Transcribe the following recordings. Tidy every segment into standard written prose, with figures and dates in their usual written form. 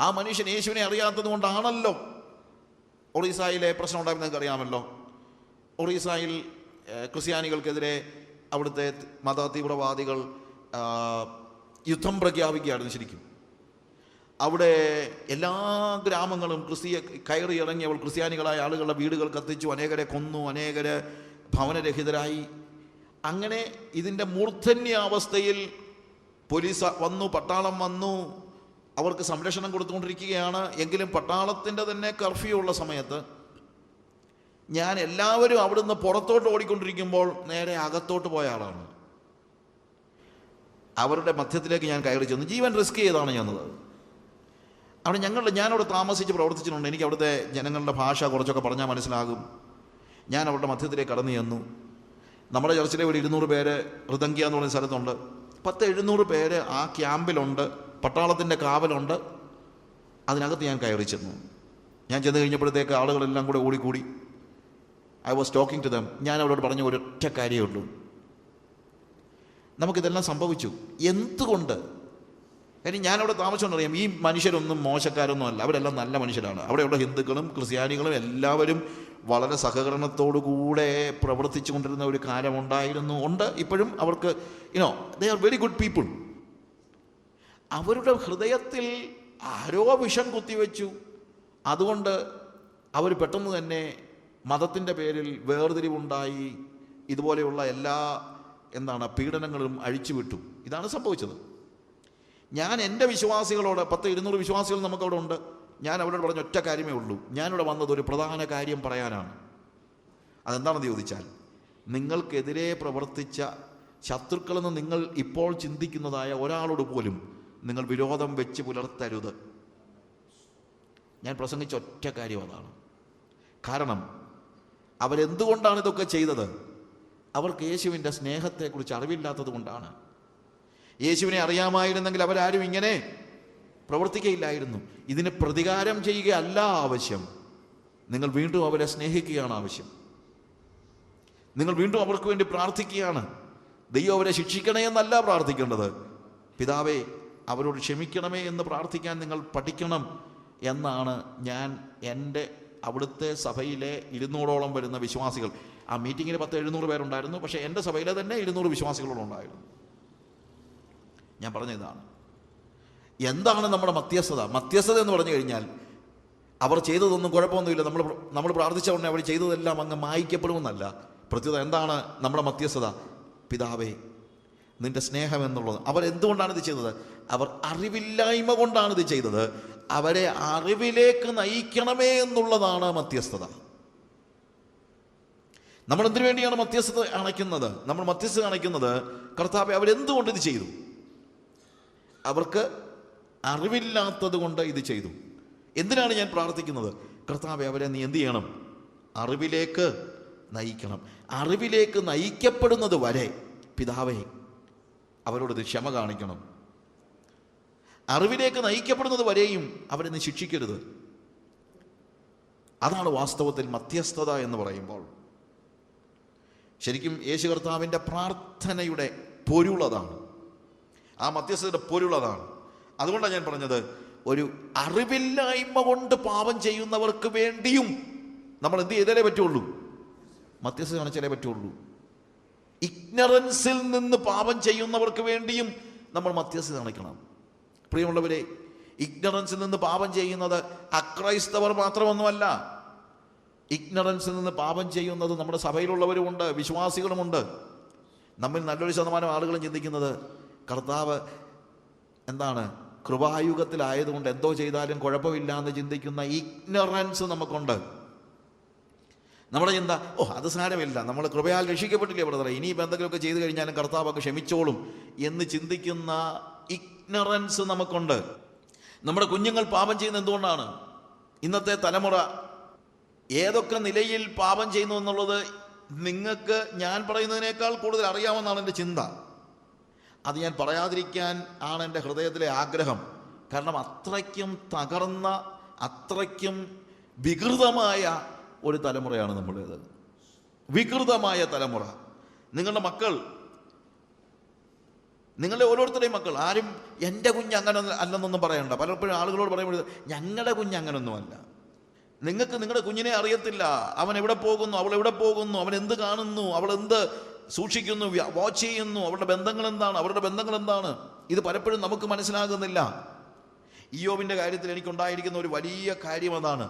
ആ മനുഷ്യൻ യേശുവിനെ അറിയാത്തത് കൊണ്ടാണല്ലോ ഒറീസായിലെ പ്രശ്നം ഉണ്ടായിരുന്നത്. നിങ്ങൾക്ക് അറിയാമല്ലോ. ഒറീസായിൽ ക്രിസ്ത്യാനികൾക്കെതിരെ അവിടുത്തെ മത തീവ്രവാദികൾ യുദ്ധം പ്രഖ്യാപിക്കുകയായിരുന്നു. ശരിക്കും അവിടെ എല്ലാ ഗ്രാമങ്ങളും കയറി ഇറങ്ങിയവൾ ക്രിസ്ത്യാനികളായ ആളുകളുടെ വീടുകൾ കത്തിച്ചു, അനേകരെ കൊന്നു, അനേകര് ഭവനരഹിതരായി. അങ്ങനെ ഇതിൻ്റെ മൂർധന്യാവസ്ഥയിൽ പോലീസ് വന്നു, പട്ടാളം വന്നു, അവർക്ക് സംരക്ഷണം കൊടുത്തുകൊണ്ടിരിക്കുകയാണ്. എങ്കിലും പട്ടാളത്തിൻ്റെ തന്നെ കർഫ്യൂ ഉള്ള സമയത്ത് ഞാൻ എല്ലാവരും അവിടുന്ന് പുറത്തോട്ട് ഓടിക്കൊണ്ടിരിക്കുമ്പോൾ നേരെ അകത്തോട്ട് പോയ ആളാണ്. അവരുടെ മധ്യത്തിലേക്ക് ഞാൻ കയറി ചെന്നു. ജീവൻ റിസ്ക് ചെയ്താണ് ചെന്നത്. അവിടെ ഞാനവിടെ താമസിച്ച് പ്രവർത്തിച്ചിട്ടുണ്ട്. എനിക്ക് അവിടുത്തെ ജനങ്ങളുടെ ഭാഷ കുറച്ചൊക്കെ പറഞ്ഞാൽ മനസ്സിലാകും. ഞാൻ അവരുടെ മധ്യത്തിലേക്ക് കടന്നു ചെന്നു. നമ്മുടെ ചർച്ചിലെ ഒരു 200 പേര് ഋതങ്കിയ എന്ന് പറയുന്ന സ്ഥലത്തുണ്ട്. 700 പേര് ആ ക്യാമ്പിലുണ്ട്. പട്ടാളത്തിൻ്റെ കാവലുണ്ട്. അതിനകത്ത് ഞാൻ കയറി ചെന്നു. ഞാൻ ചെന്ന് കഴിഞ്ഞപ്പോഴത്തേക്ക് ആളുകളെല്ലാം കൂടെ ഓടിക്കൂടി. I was talking to them. ഞാൻ അവരോട് പറഞ്ഞ ഒരൊറ്റ കാര്യമേ ഉള്ളൂ, നമുക്കിതെല്ലാം സംഭവിച്ചു എന്തുകൊണ്ട്? കാര്യം ഞാനവിടെ താമസിച്ചുകൊണ്ടറിയാം, ഈ മനുഷ്യരൊന്നും മോശക്കാരൊന്നും അല്ല, അവരെല്ലാം നല്ല മനുഷ്യരാണ്. അവിടെയുള്ള ഹിന്ദുക്കളും ക്രിസ്ത്യാനികളും എല്ലാവരും വളരെ സഹകരണത്തോടുകൂടെ പ്രവർത്തിച്ചു കൊണ്ടിരുന്ന ഒരു കാലമുണ്ടായിരുന്നു, ഉണ്ട് ഇപ്പോഴും. അവർക്ക് they are very good people. അവരുടെ ഹൃദയത്തിൽ ആരോ വിഷം കുത്തിവെച്ചു. അതുകൊണ്ട് അവർ പെട്ടെന്ന് തന്നെ മതത്തിൻ്റെ പേരിൽ വേർതിരിവുണ്ടായി. ഇതുപോലെയുള്ള എല്ലാ പീഡനങ്ങളും അഴിച്ചുവിട്ടു. ഇതാണ് സംഭവിച്ചത്. ഞാൻ എൻ്റെ വിശ്വാസികളോട് 200 വിശ്വാസികൾ നമുക്കവിടെ ഉണ്ട്. ഞാൻ അവരോട് പറഞ്ഞ ഒറ്റ കാര്യമേ ഉള്ളൂ, ഞാനിവിടെ വന്നത് ഒരു പ്രധാന കാര്യം പറയാനാണ്. അതെന്താണെന്ന് ചോദിച്ചാൽ, നിങ്ങൾക്കെതിരെ പ്രവർത്തിച്ച ശത്രുക്കളെന്ന് നിങ്ങൾ ഇപ്പോൾ ചിന്തിക്കുന്നതായ ഒരാളോട് പോലും നിങ്ങൾ വിരോധം വെച്ച് പുലർത്തരുത്. ഞാൻ പ്രസംഗിച്ച ഒറ്റ കാര്യം അതാണ്. കാരണം അവരെന്തുകൊണ്ടാണ് ഇതൊക്കെ ചെയ്തത്? അവർക്ക് യേശുവിൻ്റെ സ്നേഹത്തെക്കുറിച്ച് അറിവില്ലാത്തത് കൊണ്ടാണ്. യേശുവിനെ അറിയാമായിരുന്നെങ്കിൽ അവരാരും ഇങ്ങനെ പ്രവർത്തിക്കുകയില്ലായിരുന്നു. ഇതിന് പ്രതികാരം ചെയ്യുകയല്ല ആവശ്യം, നിങ്ങൾ വീണ്ടും അവരെ സ്നേഹിക്കുകയാണ് ആവശ്യം. നിങ്ങൾ വീണ്ടും അവർക്ക് വേണ്ടി പ്രാർത്ഥിക്കുകയാണ്. ദൈവം അവരെ ശിക്ഷിക്കണേ എന്നല്ല പ്രാർത്ഥിക്കേണ്ടത്, പിതാവേ അവരോട് ക്ഷമിക്കണമേ എന്ന് പ്രാർത്ഥിക്കാൻ നിങ്ങൾ പഠിക്കണം എന്നാണ് ഞാൻ എൻ്റെ അവിടുത്തെ സഭയിലെ 200ഓളം വരുന്ന വിശ്വാസികൾ, ആ മീറ്റിങ്ങിൽ 700 പേരുണ്ടായിരുന്നു, പക്ഷേ എൻ്റെ സഭയിലെ തന്നെ 200 വിശ്വാസികളോളം ഉണ്ടായിരുന്നു. ഞാൻ പറഞ്ഞ ഇതാണ്. എന്താണ് നമ്മുടെ മധ്യസ്ഥത? മധ്യസ്ഥത എന്ന് പറഞ്ഞു കഴിഞ്ഞാൽ അവർ ചെയ്തതൊന്നും കുഴപ്പമൊന്നുമില്ല, നമ്മൾ പ്രാർത്ഥിച്ച ഉടനെ അവർ ചെയ്തതെല്ലാം അങ്ങ് മായ്ക്കപ്പെടുമെന്നല്ല. പ്രത്യുത എന്താണ് നമ്മുടെ മധ്യസ്ഥത? പിതാവേ നിൻ്റെ സ്നേഹം എന്നുള്ളത്. അവരെന്തുകൊണ്ടാണ് ഇത് ചെയ്തത്? അവർ അറിവില്ലായ്മ കൊണ്ടാണ് ഇത് ചെയ്തത്. അവരെ അറിവിലേക്ക് നയിക്കണമേ എന്നുള്ളതാണ് മധ്യസ്ഥത. നമ്മൾ എന്തിനു വേണ്ടിയാണ് മധ്യസ്ഥത അണയ്ക്കുന്നത്? നമ്മൾ മധ്യസ്ഥത അണയ്ക്കുന്നത്, കർത്താവേ അവരെന്തുകൊണ്ട് ഇത് ചെയ്തു? അവർക്ക് അറിവില്ലാത്തത് കൊണ്ട് ഇത് ചെയ്തു. എന്തിനാണ് ഞാൻ പ്രാർത്ഥിക്കുന്നത്? കർത്താവേ അവരെ നീ എന്ത് ചെയ്യണം? അറിവിലേക്ക് നയിക്കണം. അറിവിലേക്ക് നയിക്കപ്പെടുന്നത് വരെ പിതാവേ അവരോട് ക്ഷമ കാണിക്കണം. അറിവിലേക്ക് നയിക്കപ്പെടുന്നത് വരെയും അവരെ നീ ശിക്ഷിക്കരുത്. അതാണ് വാസ്തവത്തിൽ മധ്യസ്ഥത എന്ന് പറയുമ്പോൾ. ശരിക്കും യേശു കർത്താവിൻ്റെ പ്രാർത്ഥനയുടെ പൊരുളതാണ്, ആ മധ്യസ്ഥതയുടെ പൊരുളതാണ്. അതുകൊണ്ടാണ് ഞാൻ പറഞ്ഞത്, ഒരു അറിവില്ലായ്മ കൊണ്ട് പാപം ചെയ്യുന്നവർക്ക് വേണ്ടിയും നമ്മൾ എന്ത് ചെയ്താലേ പറ്റുള്ളൂ? മധ്യസ്ഥത കാണിച്ചാലേ പറ്റുള്ളൂ. ഇഗ്നറൻസിൽ നിന്ന് പാപം ചെയ്യുന്നവർക്ക് വേണ്ടിയും നമ്മൾ മധ്യസ്ഥത കാണിക്കണം. പ്രിയമുള്ളവരെ, ഇഗ്നറൻസിൽ നിന്ന് പാപം ചെയ്യുന്നത് അക്രൈസ്തവർ മാത്രമൊന്നുമല്ല. ഇഗ്നറൻസിൽ നിന്ന് പാപം ചെയ്യുന്നത് നമ്മുടെ സഭയിലുള്ളവരുമുണ്ട്, വിശ്വാസികളുമുണ്ട്. നമ്മിൽ നല്ലൊരു ശതമാനം ആളുകളും ചിന്തിക്കുന്നത്, കർത്താവ് കൃപായുഗത്തിലായതുകൊണ്ട് എന്തോ ചെയ്താലും കുഴപ്പമില്ല എന്ന് ചിന്തിക്കുന്ന ഇഗ്നറൻസ് നമുക്കുണ്ട്. നമ്മുടെ ചിന്ത, അത് സാരമില്ല, നമ്മൾ കൃപയാൽ രക്ഷിക്കപ്പെട്ടില്ലേ ബ്രദറെ, ഇനിയിപ്പോൾ എന്തെങ്കിലുമൊക്കെ ചെയ്തു കഴിഞ്ഞാലും കർത്താവൊക്കെ ക്ഷമിച്ചോളും എന്ന് ചിന്തിക്കുന്ന ഇഗ്നറൻസ് നമുക്കുണ്ട്. നമ്മുടെ കുഞ്ഞുങ്ങൾ പാപം ചെയ്യുന്നത് എന്തുകൊണ്ടാണ്? ഇന്നത്തെ തലമുറ ഏതൊക്കെ നിലയിൽ പാപം ചെയ്യുന്നു എന്നുള്ളത് നിങ്ങൾക്ക് ഞാൻ പറയുന്നതിനേക്കാൾ കൂടുതൽ അറിയാമെന്നാണ് എൻ്റെ ചിന്ത. അത് ഞാൻ പറയാതിരിക്കാൻ ആണ് എൻ്റെ ഹൃദയത്തിലെ ആഗ്രഹം. കാരണം അത്രയ്ക്കും തകർന്ന, അത്രയ്ക്കും വികൃതമായ ഒരു തലമുറയാണ് നമ്മുടേത്. വികൃതമായ തലമുറ. നിങ്ങളുടെ മക്കൾ നിങ്ങളുടെ ഓരോരുത്തരുടെയും മക്കൾ. ആരും എൻ്റെ കുഞ്ഞ് അങ്ങനെ അല്ലെന്നൊന്നും പറയണ്ട. പലപ്പോഴും ആളുകളോട് പറയുമ്പോൾ ഞങ്ങളുടെ കുഞ്ഞ് അങ്ങനൊന്നുമല്ല. നിങ്ങൾക്ക് നിങ്ങളുടെ കുഞ്ഞിനെ അറിയത്തില്ല. അവൻ എവിടെ പോകുന്നു, അവൾ എവിടെ പോകുന്നു, അവൻ എന്ത് കാണുന്നു, അവൾ എന്ത് സൂക്ഷിക്കുന്നു, വാച്ച് ചെയ്യുന്നു, അവരുടെ ബന്ധങ്ങൾ എന്താണ്, അവരുടെ ബന്ധങ്ങൾ എന്താണ്, ഇത് പലപ്പോഴും നമുക്ക് മനസ്സിലാകുന്നില്ല. ഇയ്യോബിൻ്റെ കാര്യത്തിൽ എനിക്കുണ്ടായിരിക്കുന്ന ഒരു വലിയ കാര്യം അതാണ്.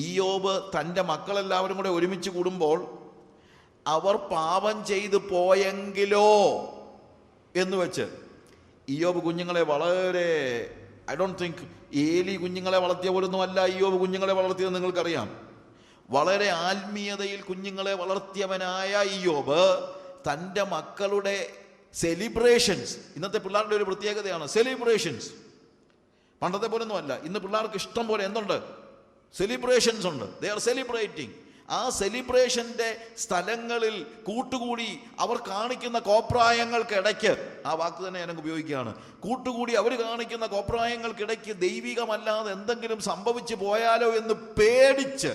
ഇയ്യോബ് തൻ്റെ മക്കളെല്ലാവരും കൂടെ ഒരുമിച്ച് കൂടുമ്പോൾ അവർ പാപം ചെയ്തു പോയെങ്കിലോ എന്ന് വെച്ച് ഇയ്യോബ് കുഞ്ഞുങ്ങളെ വളരെ, ഐ ഡോണ്ട് തിങ്ക് ഏലി കുഞ്ഞുങ്ങളെ വളർത്തിയ പോലൊന്നും അല്ല ഇയ്യോബ് കുഞ്ഞുങ്ങളെ വളർത്തിയത് നിങ്ങൾക്കറിയാം. വളരെ ആത്മീയതയിൽ കുഞ്ഞുങ്ങളെ വളർത്തിയവനായ ഇയ്യോബ് തൻ്റെ മക്കളുടെ സെലിബ്രേഷൻസ്, ഇന്നത്തെ പിള്ളേരുടെ ഒരു പ്രത്യേകതയാണ് സെലിബ്രേഷൻസ്. പണ്ടത്തെ പോലൊന്നും അല്ല. ഇന്ന് പിള്ളേർക്ക് ഇഷ്ടം പോലെ എന്തുണ്ട്, സെലിബ്രേഷൻസ് ഉണ്ട്. They are celebrating. ആ സെലിബ്രേഷൻ്റെ സ്ഥലങ്ങളിൽ കൂട്ടുകൂടി അവർ കാണിക്കുന്ന കോപ്രായങ്ങൾക്കിടയ്ക്ക്, ആ വാക്ക് തന്നെ ഞാൻ ഉപയോഗിക്കുകയാണ്, കൂട്ടുകൂടി അവർ കാണിക്കുന്ന കോപ്രായങ്ങൾക്കിടയ്ക്ക് ദൈവികമല്ലാതെ എന്തെങ്കിലും സംഭവിച്ചു പോയാലോ എന്ന് പേടിച്ച്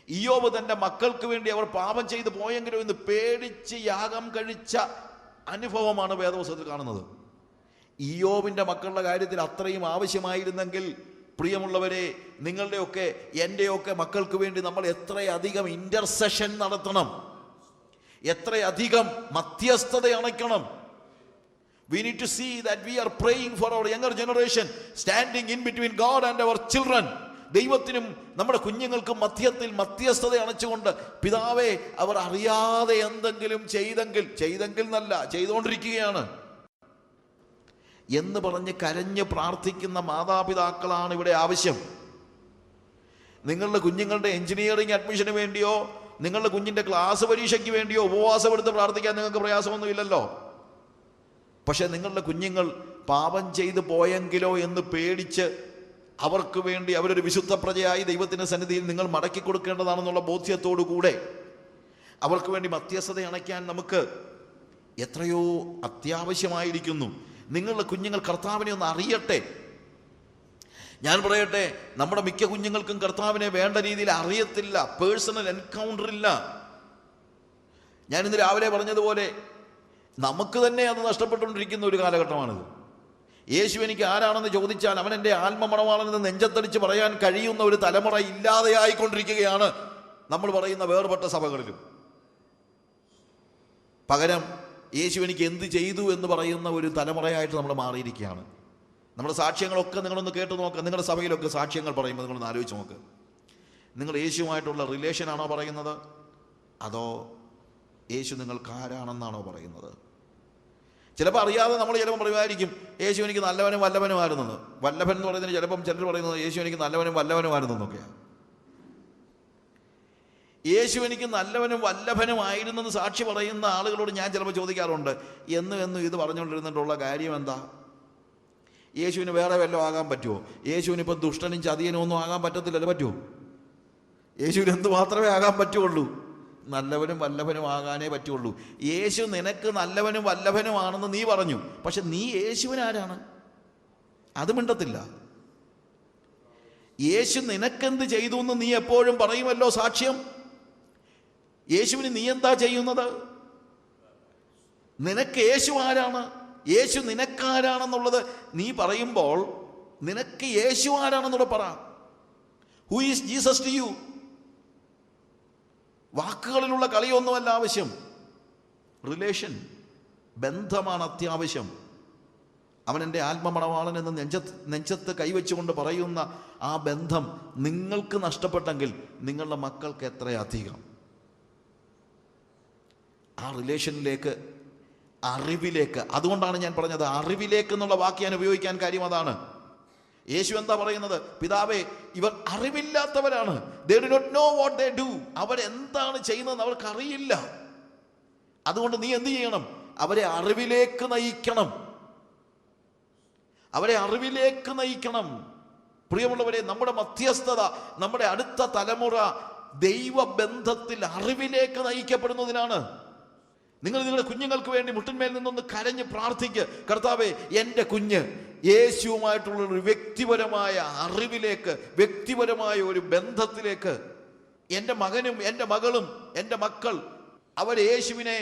ഇയ്യോബ് തൻ്റെ മക്കൾക്ക് വേണ്ടി അവർ പാപം ചെയ്തു പോയെങ്കിലോ എന്ന് പേടിച്ച് യാഗം കഴിച്ച അനുഭവമാണ് വേദപുസ്തകത്തിൽ കാണുന്നത്. ഇയ്യോബിൻ്റെ മക്കളുടെ കാര്യത്തിൽ അത്രയും ആവശ്യമായിരുന്നെങ്കിൽ പ്രിയമുള്ളവരെ, നിങ്ങളുടെയൊക്കെ എൻ്റെയൊക്കെ മക്കൾക്ക് വേണ്ടി നമ്മൾ എത്രയധികം ഇൻ്റർസെഷൻ നടത്തണം, എത്രയധികം മധ്യസ്ഥത അണയ്ക്കണം. We need to see that we are praying for our younger generation, standing in between God and our children. ദൈവത്തിനും നമ്മുടെ കുഞ്ഞുങ്ങൾക്കും മധ്യത്തിൽ മധ്യസ്ഥത അണച്ചുകൊണ്ട്, പിതാവേ അവർ അറിയാതെ എന്തെങ്കിലും ചെയ്തെങ്കിൽ എന്നല്ല, ചെയ്തുകൊണ്ടിരിക്കുകയാണ് എന്ന് പറഞ്ഞ് കരഞ്ഞ് പ്രാർത്ഥിക്കുന്ന മാതാപിതാക്കളാണ് ഇവിടെ ആവശ്യം. നിങ്ങളുടെ കുഞ്ഞുങ്ങളുടെ എഞ്ചിനീയറിംഗ് അഡ്മിഷന് വേണ്ടിയോ നിങ്ങളുടെ കുഞ്ഞിൻ്റെ ക്ലാസ് പരീക്ഷയ്ക്ക് വേണ്ടിയോ ഉപവാസമെടുത്ത് പ്രാർത്ഥിക്കാൻ നിങ്ങൾക്ക് പ്രയാസമൊന്നുമില്ലല്ലോ. പക്ഷെ നിങ്ങളുടെ കുഞ്ഞുങ്ങൾ പാപം ചെയ്തു പോയെങ്കിലോ എന്ന് പേടിച്ച് അവർക്ക് വേണ്ടി അവരൊരു വിശുദ്ധ പ്രജയായി ദൈവത്തിൻ്റെ സന്നിധിയിൽ നിങ്ങൾ മടക്കി കൊടുക്കേണ്ടതാണെന്നുള്ള ബോധ്യത്തോടു കൂടെ അവർക്ക് വേണ്ടി മധ്യസ്ഥത അണയ്ക്കാൻ നമുക്ക് എത്രയോ അത്യാവശ്യമായിരിക്കുന്നു. നിങ്ങളുടെ കുഞ്ഞുങ്ങൾ കർത്താവിനെ ഒന്ന് അറിയട്ടെ. ഞാൻ പറയട്ടെ, നമ്മുടെ മിക്ക കുഞ്ഞുങ്ങൾക്കും കർത്താവിനെ വേണ്ട രീതിയിൽ അറിയത്തില്ല, പേഴ്സണൽ എൻകൗണ്ടർ ഇല്ല. ഞാനിന്ന് രാവിലെ പറഞ്ഞതുപോലെ നമുക്ക് തന്നെ അത് നഷ്ടപ്പെട്ടുകൊണ്ടിരിക്കുന്ന ഒരു കാലഘട്ടമാണിത്. യേശു എനിക്ക് ആരാണെന്ന് ചോദിച്ചാൽ അവൻ എൻ്റെ ആത്മമണവാളനെന്ന് നെഞ്ചത്തടിച്ച് പറയാൻ കഴിയുന്ന ഒരു തലമുറ ഇല്ലാതെയായിക്കൊണ്ടിരിക്കുകയാണ് നമ്മൾ പറയുന്ന വേർപെട്ട സഭകളിലും. പകരം യേശു എനിക്ക് എന്ത് ചെയ്തു എന്ന് പറയുന്ന ഒരു തലമുറയായിട്ട് നമ്മൾ മാറിയിരിക്കുകയാണ്. നമ്മുടെ സാക്ഷ്യങ്ങളൊക്കെ നിങ്ങളൊന്ന് കേട്ട് നോക്കുക. നിങ്ങളുടെ സഭയിലൊക്കെ സാക്ഷ്യങ്ങൾ പറയുമ്പോൾ നിങ്ങളൊന്ന് ആലോചിച്ച് നോക്ക്. നിങ്ങൾ യേശുവുമായിട്ടുള്ള റിലേഷനാണോ പറയുന്നത്, അതോ യേശു നിങ്ങൾക്ക് ആരാണെന്നാണോ പറയുന്നത്? ചിലപ്പോൾ അറിയാതെ നമ്മൾ ചിലപ്പോൾ പറയുമായിരിക്കും യേശു എനിക്ക് നല്ലവനും വല്ലവനുമായിരുന്നെന്ന്. വല്ലഭൻ എന്ന് പറയുന്നതിന് ചിലപ്പം ചിലർ പറയുന്നത് യേശു എനിക്ക് നല്ലവനും വല്ലവനുമായിരുന്നെന്നൊക്കെയാണ്. യേശു എനിക്ക് നല്ലവനും വല്ലഭനുമായിരുന്നെന്ന് സാക്ഷി പറയുന്ന ആളുകളോട് ഞാൻ ചിലപ്പോൾ ചോദിക്കാറുണ്ട്, എന്നും ഇത് പറഞ്ഞുകൊണ്ടിരുന്നിട്ടുള്ള കാര്യം എന്താ? യേശുവിന് വേറെ വല്ലതും ആകാൻ പറ്റുമോ? യേശുവിനിപ്പോൾ ദുഷ്ടനും ചതിയനും ഒന്നും ആകാൻ പറ്റത്തില്ലല്ലോ. പറ്റുമോ? യേശുവിന് എന്ത് മാത്രമേ ആകാൻ പറ്റുള്ളൂ? നല്ലവനും വല്ലഭനും ആകാനേ പറ്റുള്ളൂ. യേശു നിനക്ക് നല്ലവനും വല്ലഭനുമാണെന്ന് നീ പറഞ്ഞു, പക്ഷെ നീ യേശുവിനാരാണ്? അത് മിണ്ടത്തില്ല. യേശു നിനക്കെന്ത് ചെയ്തു എന്ന് നീ എപ്പോഴും പറയുമല്ലോ സാക്ഷ്യം. യേശുവിന് നീ എന്താ ചെയ്യുന്നത്? നിനക്ക് യേശു ആരാണ്, യേശു നിനക്കാരാണെന്നുള്ളത് നീ പറയുമ്പോൾ നിനക്ക് യേശു ആരാണെന്നുള്ളത് പറ. Who is Jesus to you? വാക്കുകളിലുള്ള കളിയൊന്നുമല്ല ആവശ്യം, റിലേഷൻ, ബന്ധമാണ് അത്യാവശ്യം. അവൻ എൻ്റെ ആത്മമണവാളൻ എന്ന് നെഞ്ചത്ത് കൈവച്ചുകൊണ്ട് പറയുന്ന ആ ബന്ധം നിങ്ങൾക്ക് നഷ്ടപ്പെട്ടെങ്കിൽ നിങ്ങളുടെ മക്കൾക്ക് എത്രയധികം. ആ റിലേഷനിലേക്ക്, അറിവിലേക്ക്, അതുകൊണ്ടാണ് ഞാൻ പറഞ്ഞത് അറിവിലേക്ക് എന്നുള്ള വാക്ക് ഞാൻ ഉപയോഗിക്കാൻ കാര്യം അതാണ്. യേശു എന്താ പറയുന്നത്? പിതാവേ, ഇവർ അറിവില്ലാത്തവരാണ്. They do not know what they do. അവരെന്താണ് ചെയ്യുന്നതെന്ന് അവർക്കറിയില്ല. അതുകൊണ്ട് നീ എന്ത് ചെയ്യണം? അവരെ അറിവിലേക്ക് നയിക്കണം. അവരെ അറിവിലേക്ക് നയിക്കണം. പ്രിയമുള്ളവരെ, നമ്മുടെ മധ്യസ്ഥത, നമ്മുടെ അടുത്ത തലമുറ ദൈവബന്ധത്തിൽ അറിവിലേക്ക് നയിക്കപ്പെടുന്നതിനാണ്. നിങ്ങൾ നിങ്ങളുടെ കുഞ്ഞുങ്ങൾക്ക് വേണ്ടി മുട്ടിന്മേൽ നിന്നൊന്ന് കരഞ്ഞ് പ്രാർത്ഥിക്ക്. കർത്താവേ, എൻ്റെ കുഞ്ഞ് യേശുവുമായിട്ടുള്ള ഒരു വ്യക്തിപരമായ അറിവിലേക്ക്, വ്യക്തിപരമായ ഒരു ബന്ധത്തിലേക്ക്, എൻ്റെ മകനും എൻ്റെ മകളും എൻ്റെ മക്കൾ അവർ യേശുവിനെ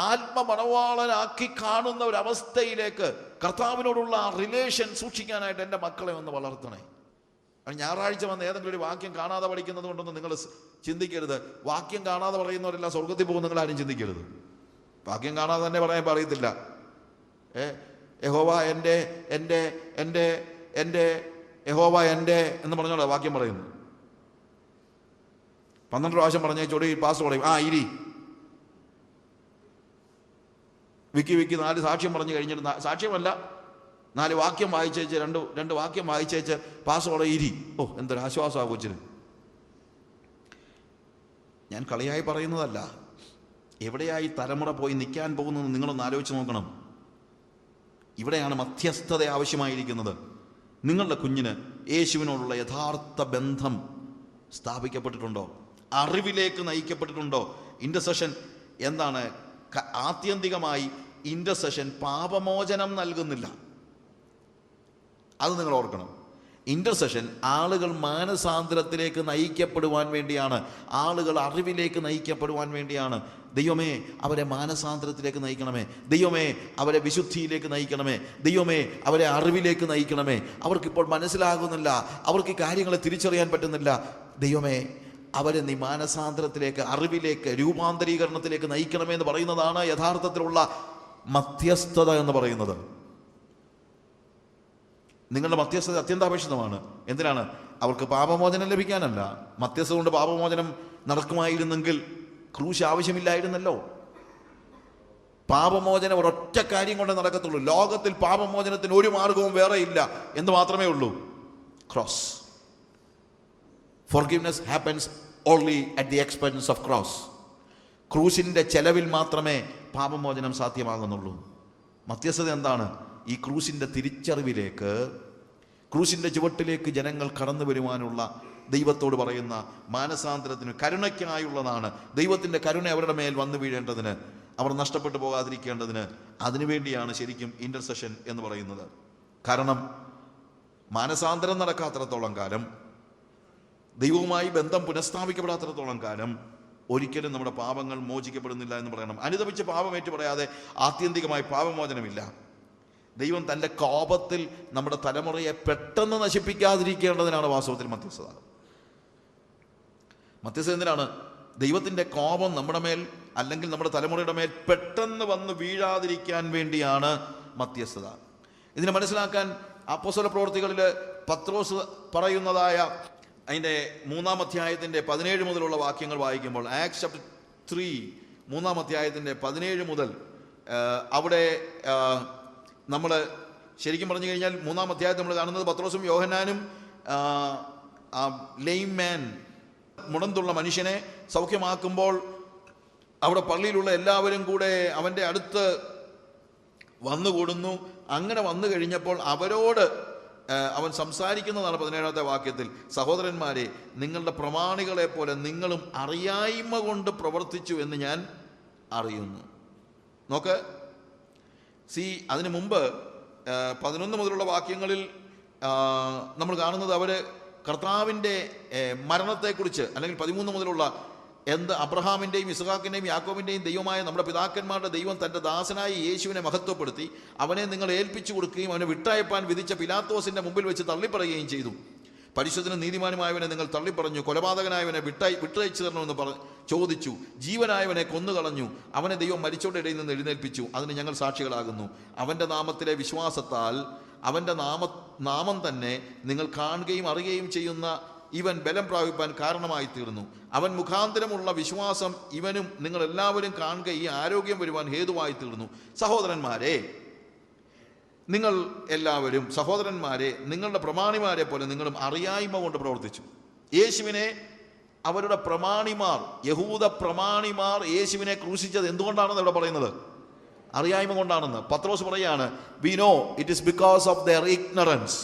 ആത്മമണവാളനാക്കി കാണുന്ന ഒരവസ്ഥയിലേക്ക് കർത്താവിനോടുള്ള ആ റിലേഷൻ സൂക്ഷിക്കാനായിട്ട് എൻ്റെ മക്കളെ ഒന്ന് വളർത്തണേ. ഞായറാഴ്ച വന്ന് ഏതെങ്കിലും ഒരു വാക്യം കാണാതെ പഠിക്കുന്നത് കൊണ്ടൊന്നും നിങ്ങൾ ചിന്തിക്കരുത്. വാക്യം കാണാതെ പറയുന്നവരെല്ലാം സ്വർഗത്തിൽ പോകും, നിങ്ങൾ ആരും ചിന്തിക്കരുത്. വാക്യം കാണാതെ തന്നെ പറയാൻ പറയത്തില്ല. യഹോവ എൻ്റെ എൻ്റെ എൻ്റെ എൻ്റെ യഹോവ എൻ്റെ എന്ന് പറഞ്ഞോളാം വാക്യം പറയുന്നു. 12 പ്രാവശ്യം പറഞ്ഞ ചൊടി പാസ് പറയും, ആ ഇരി വിക്കി 4 സാക്ഷ്യം പറഞ്ഞു കഴിഞ്ഞിട്ട്, സാക്ഷ്യമല്ല 4 വാക്യം വായിച്ചേച്ച്, രണ്ട് വാക്യം വായിച്ചേച്ച് പാസ്സോടെ ഇരി. ഓ, എന്തൊരു ആശ്വാസമാണ് കൊച്ചിന്. ഞാൻ കളിയായി പറയുന്നതല്ല. എവിടെയായി തലമുറ പോയി നിൽക്കാൻ പോകുന്നതെന്ന് നിങ്ങളൊന്ന് ആലോചിച്ച് നോക്കണം. ഇവിടെയാണ് മധ്യസ്ഥത ആവശ്യമായിരിക്കുന്നത്. നിങ്ങളുടെ കുഞ്ഞിന് യേശുവിനോടുള്ള യഥാർത്ഥ ബന്ധം സ്ഥാപിക്കപ്പെട്ടിട്ടുണ്ടോ? അറിവിലേക്ക് നയിക്കപ്പെട്ടിട്ടുണ്ടോ? ഇൻ്റർസെഷൻ എന്താണ്? ആത്യന്തികമായി ഇൻ്റർസെഷൻ പാപമോചനം നൽകുന്നില്ല. അത് നിങ്ങൾ ഓർക്കണം. ഇൻ്റർസെഷൻ ആളുകൾ മാനസാന്തരത്തിലേക്ക് നയിക്കപ്പെടുവാൻ വേണ്ടിയാണ്, ആളുകൾ അറിവിലേക്ക് നയിക്കപ്പെടുവാൻ വേണ്ടിയാണ്. ദൈവമേ അവരെ മാനസാന്തരത്തിലേക്ക് നയിക്കണമേ, ദൈവമേ അവരെ വിശുദ്ധിയിലേക്ക് നയിക്കണമേ, ദൈവമേ അവരെ അറിവിലേക്ക് നയിക്കണമേ. അവർക്കിപ്പോൾ മനസ്സിലാകുന്നില്ല, അവർക്ക് കാര്യങ്ങളെ തിരിച്ചറിയാൻ പറ്റുന്നില്ല. ദൈവമേ അവരെ നീ മാനസാന്തരത്തിലേക്ക്, അറിവിലേക്ക്, രൂപാന്തരീകരണത്തിലേക്ക് നയിക്കണമേ എന്ന് പറയുന്നതാണ് യഥാർത്ഥത്തിലുള്ള മധ്യസ്ഥത എന്ന് പറയുന്നത്. നിങ്ങളുടെ മധ്യസ്ഥത അത്യന്താപേക്ഷിതമാണ്. എന്തിനാണ്? അവർക്ക് പാപമോചനം ലഭിക്കാനല്ല. മധ്യസ്ഥത കൊണ്ട് പാപമോചനം നടക്കുമായിരുന്നെങ്കിൽ ക്രൂശ് ആവശ്യമില്ലായിരുന്നല്ലോ. പാപമോചനം ഒരൊറ്റ കാര്യം കൊണ്ട് നടക്കത്തുള്ളൂ. ലോകത്തിൽ പാപമോചനത്തിന് ഒരു മാർഗവും വേറെ ഇല്ല എന്ന് മാത്രമേ ഉള്ളൂ, cross. Forgiveness happens only at the expense of cross. ക്രൂശിൻ്റെ ചെലവിൽ മാത്രമേ പാപമോചനം സാധ്യമാകുന്നുള്ളൂ. മധ്യസ്ഥത എന്താണ്? ഈ ക്രൂശിൻ്റെ തിരിച്ചറിവിലേക്ക്, ക്രൂശിൻ്റെ ചുവട്ടിലേക്ക് ജനങ്ങൾ കടന്നു വരുവാനുള്ള ദൈവത്തോട് പറയുന്ന മാനസാന്തരത്തിന്, കരുണയ്ക്കായുള്ളതാണ്. ദൈവത്തിൻ്റെ കരുണ അവരുടെ മേൽ വന്നു വീഴേണ്ടതിന്, അവർ നഷ്ടപ്പെട്ടു പോകാതിരിക്കേണ്ടതിന്, അതിനുവേണ്ടിയാണ് ശരിക്കും ഇൻ്റർസെഷൻ എന്ന് പറയുന്നത്. കാരണം മാനസാന്തരം നടക്കാത്തിടത്തോളം കാലം, ദൈവവുമായി ബന്ധം പുനഃസ്ഥാപിക്കപ്പെടാത്തിടത്തോളം കാലം ഒരിക്കലും നമ്മുടെ പാപങ്ങൾ മോചിക്കപ്പെടുന്നില്ല എന്ന് പറയണം. അനുദപിച്ച് പാപമേറ്റു പറയാതെ ആത്യന്തികമായി പാപമോചനമില്ല. ദൈവം തൻ്റെ കോപത്തിൽ നമ്മുടെ തലമുറയെ പെട്ടെന്ന് നശിപ്പിക്കാതിരിക്കേണ്ടതിനാണ് വാസ്തവത്തിൽ മധ്യസ്ഥത. മധ്യസ്ഥത എന്തിനാണ്? ദൈവത്തിൻ്റെ കോപം നമ്മുടെ മേൽ അല്ലെങ്കിൽ നമ്മുടെ തലമുറയുടെ മേൽ പെട്ടെന്ന് വന്ന് വീഴാതിരിക്കാൻ വേണ്ടിയാണ് മധ്യസ്ഥത. ഇതിനെ മനസ്സിലാക്കാൻ അപ്പോസ്തല പ്രവൃത്തികളിൽ പത്രോസ് പറയുന്നതായ അതിൻ്റെ 3-ാം അധ്യായത്തിൻ്റെ 17 മുതലുള്ള വാക്യങ്ങൾ വായിക്കുമ്പോൾ, ആക്ട്സ് ചാപ്റ്റർ 3 3-ാം അധ്യായത്തിൻ്റെ 17 മുതൽ അവിടെ നമ്മൾ ശരിക്കും പറഞ്ഞു കഴിഞ്ഞാൽ 3-ാം അധ്യായത്തിൽ നമ്മൾ കാണുന്നത് പത്രോസും യോഹന്നാനും ലെയിം മാൻ, മുടന്തുള്ള മനുഷ്യനെ സൗഖ്യമാക്കുമ്പോൾ അവിടെ പള്ളിയിലുള്ള എല്ലാവരും കൂടെ അവൻ്റെ അടുത്ത് വന്നുകൂടുന്നു. അങ്ങനെ വന്നു കഴിഞ്ഞപ്പോൾ അവരോട് അവൻ സംസാരിക്കുന്നതാണ് 17-ാമത്തെ വാക്യത്തിൽ. സഹോദരന്മാരെ, നിങ്ങളുടെ പ്രമാണികളെ പോലെ നിങ്ങളും അറിയായ്മ കൊണ്ട് പ്രവർത്തിച്ചു എന്ന് ഞാൻ അറിയുന്നു. നോക്ക്, അതിനു മുമ്പ് 11 മുതലുള്ള വാക്യങ്ങളിൽ നമ്മൾ കാണുന്നത് അവർ കർത്താവിൻ്റെ മരണത്തെക്കുറിച്ച്, അല്ലെങ്കിൽ 13 മുതലുള്ള അബ്രഹാമിൻ്റെയും ഇസ്ഹാക്കിൻ്റെയും യാക്കോബിൻ്റെയും ദൈവമായ നമ്മുടെ പിതാക്കന്മാരുടെ ദൈവം തൻ്റെ ദാസനായി യേശുവിനെ മഹത്വപ്പെടുത്തി അവനെ നിങ്ങൾ ഏൽപ്പിച്ചു കൊടുക്കുകയും അവനെ വിട്ടയപ്പാൻ വിധിച്ച പിലാത്തോസിൻ്റെ മുമ്പിൽ വെച്ച് തള്ളിപ്പറയുകയും ചെയ്തു. പരിശുദ്ധനും നീതിമാനുമായവനെ നിങ്ങൾ തള്ളിപ്പറഞ്ഞു, കൊലപാതകനായവനെ വിട്ടയച്ചു തരണമെന്ന് ചോദിച്ചു, ജീവനായവനെ കൊന്നുകളഞ്ഞു, അവനെ ദൈവം മരിച്ചവരുടെ ഇടയിൽ നിന്ന് എഴുന്നേൽപ്പിച്ചു. അതിന് ഞങ്ങൾ സാക്ഷികളാകുന്നു. അവൻ്റെ നാമത്തിലെ വിശ്വാസത്താൽ അവൻ്റെ നാമം തന്നെ നിങ്ങൾ കാണുകയും അറിയുകയും ചെയ്യുന്ന ഇവൻ ബലം പ്രാപിപ്പാൻ കാരണമായി തീർന്നു. അവൻ മുഖാന്തരമുള്ള വിശ്വാസം ഇവനും നിങ്ങൾ എല്ലാവരും കാണുക ഈ ആരോഗ്യം വരുവാൻ ഹേതുവായി തീർന്നു. സഹോദരന്മാരെ, നിങ്ങൾ എല്ലാവരും നിങ്ങളുടെ പ്രമാണിമാരെ പോലെ നിങ്ങളും അറിയായ്മ കൊണ്ട് പ്രവർത്തിച്ചു. യേശുവിനെ അവരുടെ പ്രമാണിമാർ, യഹൂദ പ്രമാണിമാർ യേശുവിനെ ക്രൂശിച്ചത് എന്തുകൊണ്ടാണെന്ന് ഇവിടെ പറയുന്നത്? അറിയായ്മ കൊണ്ടാണെന്ന്. പത്രോസ് പറയാണ്, we know it is because of their ignorance.